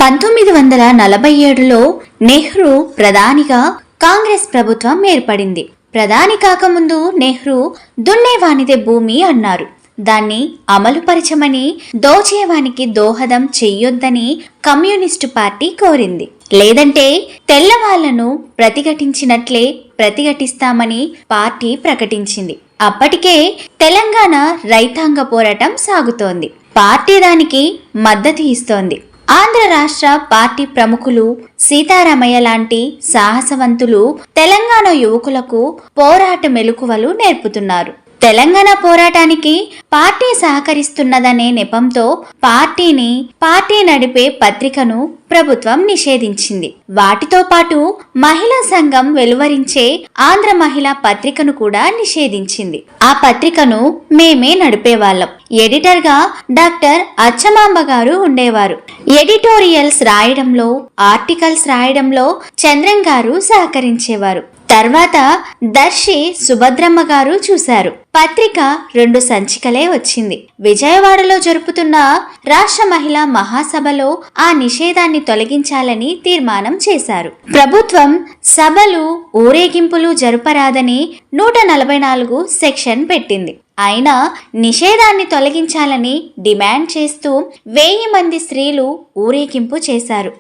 1947లో నెహ్రూ ప్రధానిగా కాంగ్రెస్ ప్రభుత్వం ఏర్పడింది. ప్రధాని కాకముందు నెహ్రూ దున్నేవానిదే భూమి అన్నారు. దాన్ని అమలుపరచమని, దోచేవానికి దోహదం చెయ్యొద్దని కమ్యూనిస్టు పార్టీ కోరింది. లేదంటే తెల్లవాళ్లను ప్రతిఘటించినట్లే ప్రతిఘటిస్తామని పార్టీ ప్రకటించింది. అప్పటికే తెలంగాణ రైతాంగ పోరాటం సాగుతోంది. పార్టీ దానికి మద్దతు ఇస్తోంది. ఆంధ్ర రాష్ట్ర పార్టీ ప్రముఖులు సీతారామయ్య లాంటి సాహసవంతులు తెలంగాణ యువకులకు పోరాట మెలకువలు నేర్పుతున్నారు. తెలంగాణ పోరాటానికి పార్టీ సహకరిస్తున్నదనే నెపంతో పార్టీ నడిపే పత్రికను ప్రభుత్వం నిషేధించింది. వాటితో పాటు మహిళా సంఘం వెలువరించే ఆంధ్ర మహిళా పత్రికను కూడా నిషేధించింది. ఆ పత్రికను మేమే నడిపేవాళ్ళం. ఎడిటర్ గా డాక్టర్ అచ్చమాంబ గారు ఉండేవారు. ఎడిటోరియల్స్ రాయడంలో, ఆర్టికల్స్ రాయడంలో చంద్రం గారు సహకరించేవారు. తర్వాత దర్శి సుభద్రమ్మ గారు చూశారు. పత్రిక 2 సంచికలే వచ్చింది. విజయవాడలో జరుపుతున్న రాష్ట్ర మహిళా మహాసభలో ఆ నిషేధాన్ని తొలగించాలని తీర్మానం చేశారు. ప్రభుత్వం సభలు, ఊరేగింపులు జరపరాదని 144 సెక్షన్ పెట్టింది. అయినా నిషేధాన్ని తొలగించాలని డిమాండ్ చేస్తూ 1000 మంది స్త్రీలు ఊరేగింపు చేశారు.